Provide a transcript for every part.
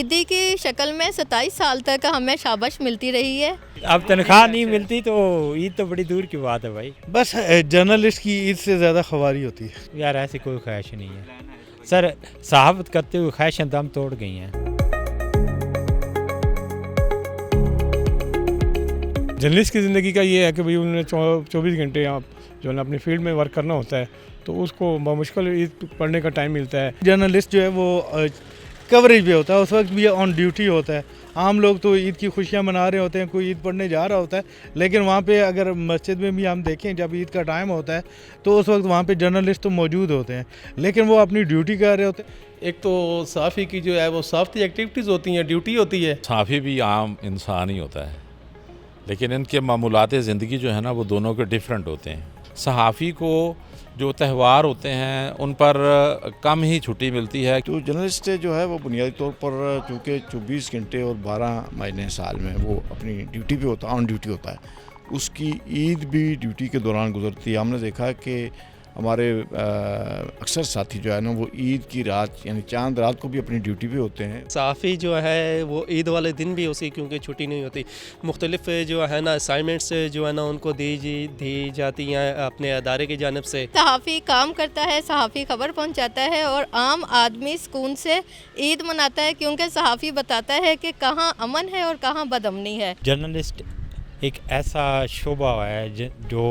ईदी की शक्ल में 27 साल तक हमें शाबाश मिलती रही है। अब तनख्वाह नहीं मिलती तो ईद तो बड़ी दूर की बात है भाई। बस जर्नलिस्ट की ईद से ज़्यादा ख्वारी होती है। यार ऐसी कोई ख्वाहिश नहीं है सर, सहाबत करते हुए ख्वाहिशें दम तोड़ गई हैं। जर्नलिस्ट की ज़िंदगी का ये है कि भाई उन्हें 24 घंटे आप जो है ना अपनी फील्ड में वर्क करना होता है, तो उसको मुश्किल ईद पढ़ने का टाइम मिलता है। जर्नलिस्ट जो है वो कवरेज पे होता है, उस वक्त भी ऑन ड्यूटी होता है। आम लोग तो ईद की खुशियां मना रहे होते हैं, कोई ईद पढ़ने जा रहा होता है, लेकिन वहाँ पे अगर मस्जिद में भी हम देखें जब ईद का टाइम होता है तो उस वक्त वहाँ पे जर्नलिस्ट तो मौजूद होते हैं, लेकिन वो अपनी ड्यूटी कर रहे होते हैं। एक तो सहाफ़ी की जो है वो सहाफ़ती एक्टिविटीज़ होती हैं, ड्यूटी होती है। सहाफ़ी भी आम इंसान ही होता है, लेकिन इनके मामूलात ज़िंदगी जो है ना वो दोनों के डिफरेंट होते हैं। सहाफ़ी को जो त्यौहार होते हैं उन पर कम ही छुट्टी मिलती है। तो जर्नलिस्ट जो है वो बुनियादी तौर पर चूँकि 24 घंटे और 12 महीने साल में वो अपनी ड्यूटी पे होता है, ऑन ड्यूटी होता है। उसकी ईद भी ड्यूटी के दौरान गुजरती है। हमने देखा कि हमारे अक्सर साथी जो है ना वो ईद की रात यानी चांद रात को भी अपनी ड्यूटी पे होते हैं। सहाफ़ी जो है वो ईद वाले दिन भी उसी क्योंकि छुट्टी नहीं होती, मुख्तलिफ जो है ना असाइनमेंट्स जो है ना उनको दी जाती हैं अपने अदारे की जानिब से। सहाफ़ी काम करता है, सहाफ़ी खबर पहुंचाता है और आम आदमी सुकून से ईद मनाता है, क्योंकि सहाफ़ी बताता है कि कहाँ अमन है और कहाँ बदअमनी है। जर्नलिस्ट एक ऐसा शोबा है जो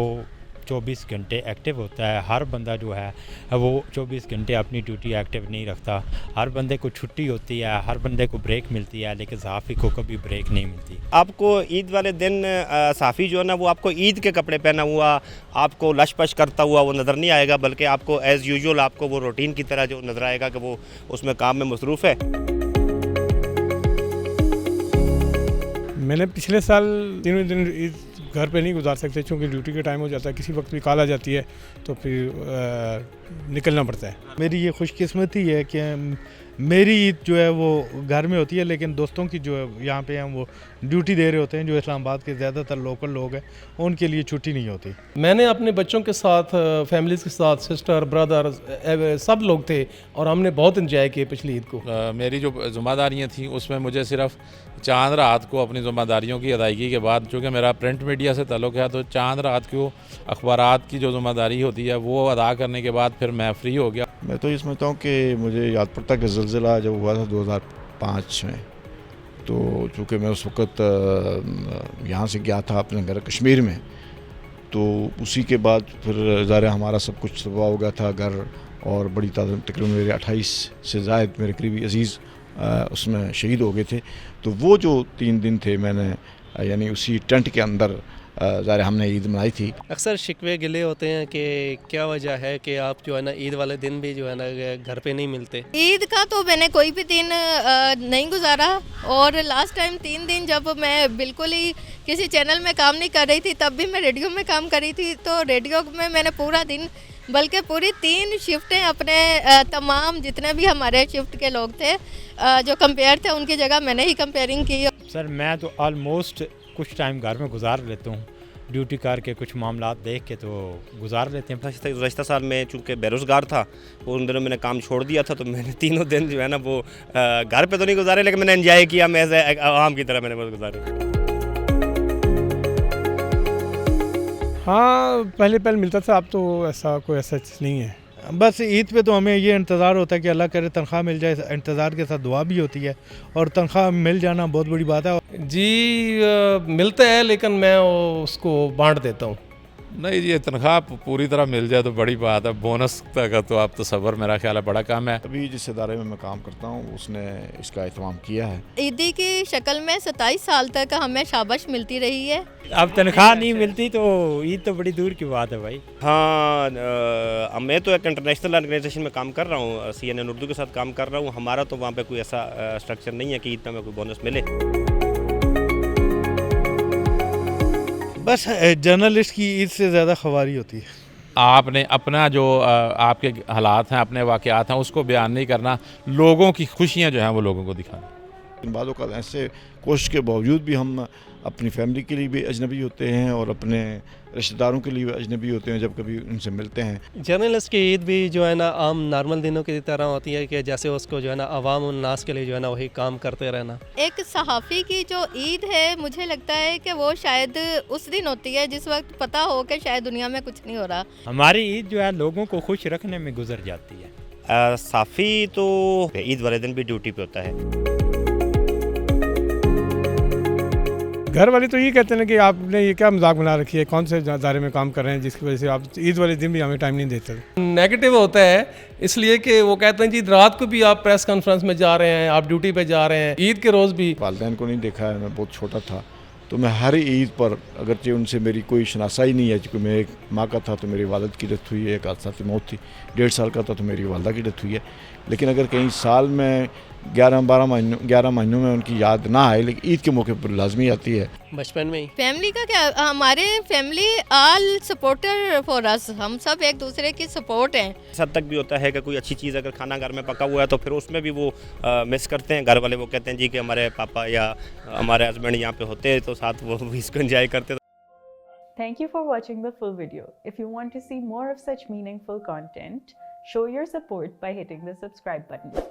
24 घंटे एक्टिव होता है। हर बंदा जो है वो 24 घंटे अपनी ड्यूटी एक्टिव नहीं रखता। हर बंदे को छुट्टी होती है, हर बंदे को ब्रेक मिलती है, लेकिन सहाफ़ी को कभी ब्रेक नहीं मिलती। आपको ईद वाले दिन सहाफ़ी जो है ना वो आपको ईद के कपड़े पहना हुआ, आपको लश पश करता हुआ वो नज़र नहीं आएगा, बल्कि आपको एज़ यूजुअल आपको वो रूटीन की तरह जो नज़र आएगा कि वो उसमें काम में मसरूफ़ है। मैंने पिछले साल तीनों दिन ईद घर पे नहीं गुजार सकते, क्योंकि ड्यूटी का टाइम हो जाता है, किसी वक्त भी कॉल आ जाती है तो फिर निकलना पड़ता है। मेरी ये खुशकिस्मती है कि मेरी ईद जो है वो घर में होती है, लेकिन दोस्तों की जो है यहाँ पे हम वो ड्यूटी दे रहे होते हैं, जो इस्लामाबाद के ज़्यादातर लोकल लोग हैं उनके लिए छुट्टी नहीं होती। मैंने अपने बच्चों के साथ, फैमिलीज़ के साथ, सिस्टर ब्रदर सब लोग थे और हमने बहुत इंजॉय किए पिछली ईद को। मेरी जो ज़िम्मेदारियाँ थीं उसमें मुझे सिर्फ चांद रात को अपनी ज़िम्मेदारियों की अदायगी के बाद, चूँकि मेरा प्रिंट मीडिया से ताल्लुक़ है, तो चांद रात को अखबारात की जो ज़िम्मेदारी होती है वो अदा करने के बाद फिर मैं फ्री हो गया। मैं तो ये समझता हूँ कि मुझे याद पड़ता है कि ज़लज़ला जब हुआ था 2005 में, तो चूँकि मैं उस वक़्त यहाँ से गया था अपने घर कश्मीर में, तो उसी के बाद फिर ज़ाहिर हमारा सब कुछ तबाह हो गया था घर, और बड़ी तादाद तकरीबन मेरे 28 से ज़ायद मेरे करीबी अज़ीज़ उसमें शहीद हो गए थे। तो वो जो 3 दिन थे मैंने यानी उसी टेंट के अंदर ज़ाहिर हमने ईद मनाई थी। अक्सर शिकवे गिले होते हैं कि क्या वजह है कि आप जो है ना ईद वाले दिन भी जो है ना घर पे नहीं मिलते। ईद का तो मैंने कोई भी दिन नहीं गुजारा, और लास्ट टाइम 3 दिन जब मैं बिल्कुल ही किसी चैनल में काम नहीं कर रही थी तब भी मैं रेडियो में काम कर रही थी, तो रेडियो में मैंने पूरा दिन बल्कि पूरी 3 शिफ्टें अपने तमाम जितने भी हमारे शिफ्ट के लोग थे जो कंपेयर थे उनकी जगह मैंने ही कंपेयरिंग की। सर मैं तो ऑलमोस्ट कुछ टाइम घर में गुजार लेता हूँ, ड्यूटी करके कुछ मामला देख के तो गुजार लेते हैं। गुज़श्ता साल में चूँकि बेरोज़गार था, उन दिनों मैंने काम छोड़ दिया था, तो मैंने तीनों दिन जो है ना वो घर पे तो नहीं गुजारे, लेकिन मैंने एंजॉय किया, मैं एज आवाम की तरह मैंने वो गुजारे। हाँ पहले मिलता था, अब तो ऐसा कोई ऐसा नहीं है। बस ईद पे तो हमें ये इंतज़ार होता है कि अल्लाह करे तनख्वाह मिल जाए, इंतज़ार के साथ दुआ भी होती है, और तनख्वाह मिल जाना बहुत बड़ी बात है। जी मिलता है, लेकिन मैं उसको बांट देता हूँ। नहीं, ये तनख्वाह पूरी तरह मिल जाए तो बड़ी बात है, बोनस का तो आप तसव्वुर मेरा ख्याल है बड़ा कम है। अभी जिस इदारे में मैं काम करता हूँ उसने इसका एहतमाम किया है। ईदी की शक्ल में 27 साल तक हमें शाबाश मिलती रही है। अब तनख्वाह नहीं मिलती तो ईद तो बड़ी दूर की बात है भाई। हाँ मैं तो एक इंटरनेशनल ऑर्गेनाइजेशन में काम कर रहा हूँ, CNN उर्दू के साथ काम कर रहा हूँ। हमारा तो वहाँ पे कोई ऐसा स्ट्रक्चर नहीं है कि ईद में कोई बोनस मिले। बस जर्नलिस्ट की ईद से ज़्यादा ख्वारी होती है। आपने अपना जो आपके हालात हैं, अपने वाक़यात हैं, उसको बयान नहीं करना, लोगों की खुशियाँ जो हैं वो लोगों को दिखाना। बाद औक़ात ऐसे कोशिश के बावजूद भी हम अपनी फैमिली के लिए भी अजनबी होते हैं और अपने रिश्तेदारों के लिए भी अजनबी होते हैं जब कभी उनसे मिलते हैं। जर्नलिस्ट की ईद भी जो है ना आम नॉर्मल दिनों की तरह होती है कि जैसे उसको जो है ना अवाम उन्नास के लिए जो है ना वही काम करते रहना। एक सहाफ़ी की जो ईद है मुझे लगता है कि वो शायद उस दिन होती है जिस वक्त पता हो कि शायद दुनिया में कुछ नहीं हो रहा। हमारी ईद जो है लोगों को खुश रखने में गुजर जाती है। साफ़ी तो ईद वाले दिन भी ड्यूटी पे होता है। घर वाले तो ये कहते हैं कि आपने ये क्या मजाक बना रखी है, कौन से दायरे में काम कर रहे हैं जिसकी वजह से आप ईद वाले दिन भी हमें टाइम नहीं देते। नेगेटिव होता है इसलिए कि वो कहते हैं जी रात को भी आप प्रेस कॉन्फ्रेंस में जा रहे हैं, आप ड्यूटी पे जा रहे हैं, ईद के रोज़ भी। वालिदैन को नहीं देखा है, मैं बहुत छोटा था तो मैं हर ईद पर अगरचे उनसे मेरी कोई शनासा ही नहीं है, क्योंकि मेरे माँ का था तो मेरी वालिद की डेथ हुई है, एक हादसाती मौत थी, 1.5 साल का था तो मेरी वालदा की डेथ हुई है। लेकिन अगर कहीं साल में 11 महीनों में उनकी याद ना आए, लेकिन ईद के मौके पर लाजमी आती है। बचपन में ही फैमिली का क्या, हमारे family all supporter for us, हम सब एक दूसरे की सपोर्ट हैं। इस हद तक भी होता है कि कोई अच्छी चीज़ अगर खाना घर में पका हुआ है तो फिर उसमें भी वो मिस करते हैं। घर वाले वो कहते हैं जी कि हमारे पापा या हमारे हस्बैंड यहाँ पे होते तो साथ वो भी इसको एंजॉय करते। Thank you for watching the full video. If you want to see more of such meaningful content, show your support by hitting the subscribe button.